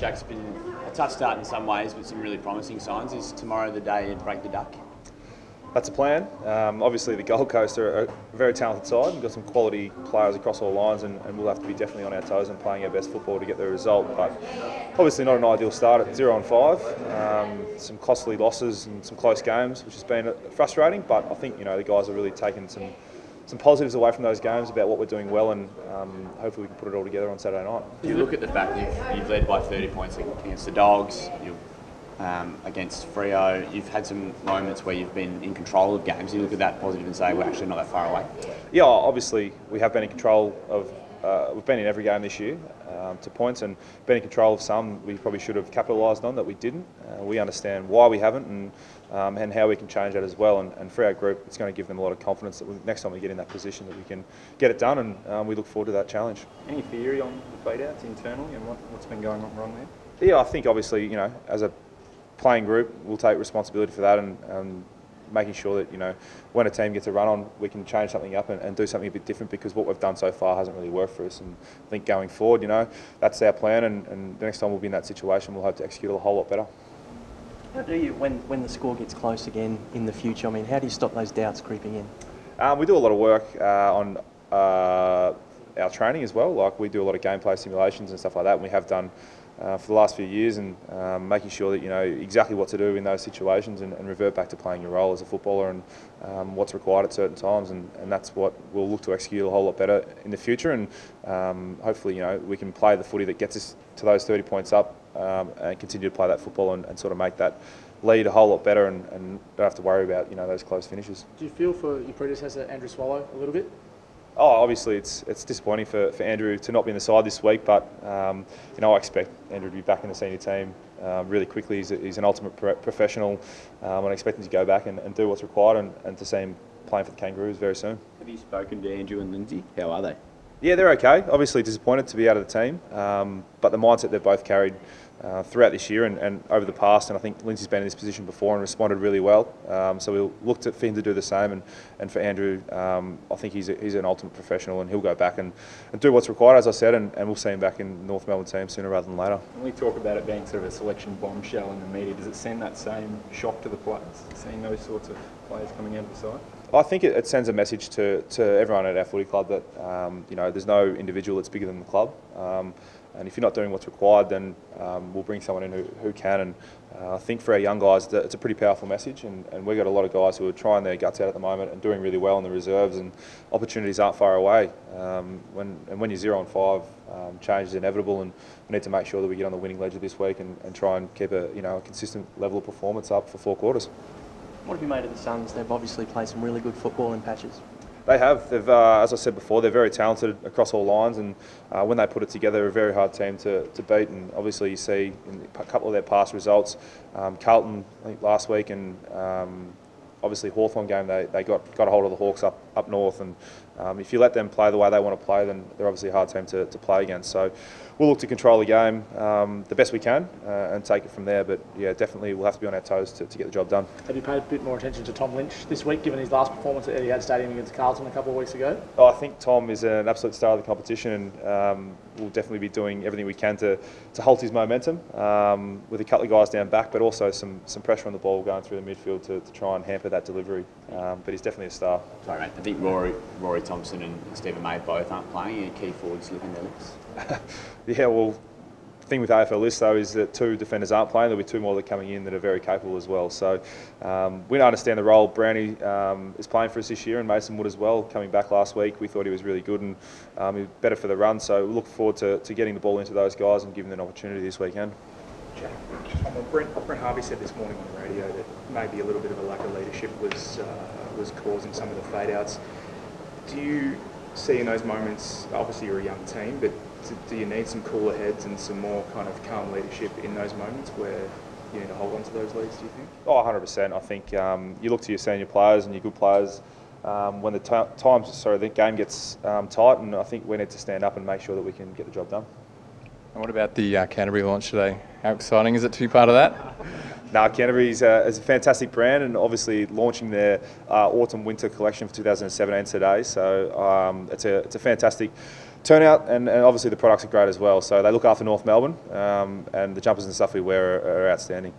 Jack's been a tough start in some ways, but some really promising signs. Is tomorrow the day you break the duck? That's a plan. Obviously, the Gold Coast are a very talented side. We've got some quality players across all lines, and we'll have to be definitely on our toes and playing our best football to get the result. But obviously, not an ideal start at 0-5. Some costly losses and some close games, which has been frustrating. But I think the guys are really taking some positives away from those games about what we're doing well, and hopefully we can put it all together on Saturday night. You look at the fact that you've led by 30 points against the Dogs. Against Freo, you've had some moments where you've been in control of games. You look at that positive and say we're actually not that far away. Yeah, obviously we have been in control of. We've been in every game this year to points, and been in control of some we probably should have capitalised on that we didn't. We understand why we haven't, and how we can change that as well. And for our group, it's going to give them a lot of confidence that next time we get in that position that we can get it done, and we look forward to that challenge. Any theory on the fade-outs internally and what's been going on wrong there? Yeah, I think obviously as a playing group, we'll take responsibility for that, and making sure that when a team gets a run on, we can change something up and do something a bit different, because what we've done so far hasn't really worked for us. And I think going forward, that's our plan, and the next time we'll be in that situation, we'll hope to execute a whole lot better. How do you, when the score gets close again in the future, how do you stop those doubts creeping in? We do a lot of work on our training as well. Like, we do a lot of gameplay simulations and stuff like that, and we have done for the last few years, and making sure that you know exactly what to do in those situations, and revert back to playing your role as a footballer, and what's required at certain times, and that's what we'll look to execute a whole lot better in the future, and hopefully we can play the footy that gets us to those 30 points up, and continue to play that football, and sort of make that lead a whole lot better, and don't have to worry about those close finishes. Do you feel for your predecessor Andrew Swallow a little bit? Oh, obviously it's disappointing for Andrew to not be in the side this week, but I expect Andrew to be back in the senior team really quickly. He's an ultimate professional, and I expect him to go back and do what's required, and to see him playing for the Kangaroos very soon. Have you spoken to Andrew and Lindsay? How are they? Yeah, they're okay. Obviously disappointed to be out of the team, but the mindset they've both carried throughout this year and over the past, and I think Lindsay's been in this position before and responded really well. So we'll look for him to do the same, and for Andrew, I think he's an ultimate professional, and he'll go back and do what's required, as I said, and we'll see him back in the North Melbourne team sooner rather than later. When we talk about it being sort of a selection bombshell in the media, does it send that same shock to the players, seeing those sorts of players coming out of the side? I think it sends a message to everyone at our footy club that there's no individual that's bigger than the club, and if you're not doing what's required, then we'll bring someone in who can. And I think for our young guys, it's a pretty powerful message, and we've got a lot of guys who are trying their guts out at the moment and doing really well in the reserves, and opportunities aren't far away. When you're 0-5, change is inevitable, and we need to make sure that we get on the winning ledger this week and try and keep a consistent level of performance up for 4 quarters. What have you made of the Suns? They've obviously played some really good football in patches. They have. They've, as I said before, they're very talented across all lines, and when they put it together, they're a very hard team to beat. And obviously, you see in a couple of their past results, Carlton, I think last week, and obviously Hawthorn game, they got a hold of the Hawks up north, and if you let them play the way they want to play, then they're obviously a hard team to play against. So we'll look to control the game the best we can, and take it from there. But yeah, definitely we'll have to be on our toes to get the job done. Have you paid a bit more attention to Tom Lynch this week, given his last performance at Etihad Stadium against Carlton a couple of weeks ago? Oh, I think Tom is an absolute star of the competition, and we'll definitely be doing everything we can to halt his momentum, with a couple of guys down back, but also some pressure on the ball going through the midfield to try and hamper that delivery. But he's definitely a star. Sorry, mate. I think Rory Thompson and Stephen May both aren't playing. Your key forwards licking their lips. Yeah, well, the thing with AFL list though is that 2 defenders aren't playing. There'll be 2 more that are coming in that are very capable as well. So we understand the role Brownie is playing for us this year, and Mason Wood as well. Coming back last week, we thought he was really good, and he was better for the run. So we look forward to getting the ball into those guys and giving them an opportunity this weekend. Jack, Brent Harvey said this morning on the radio that maybe a little bit of a lack of leadership was causing some of the fade-outs. Do you see in those moments, obviously you're a young team, but do you need some cooler heads and some more kind of calm leadership in those moments where you need to hold on to those leads, do you think? Oh, 100%. I think you look to your senior players and your good players when the game gets tight, and I think we need to stand up and make sure that we can get the job done. And what about the Canterbury launch today? How exciting is it to be part of that? No, Canterbury is a fantastic brand, and obviously launching their autumn-winter collection for 2017 today. So it's a fantastic turnout, and obviously the products are great as well. So they look after North Melbourne, and the jumpers and stuff we wear are outstanding.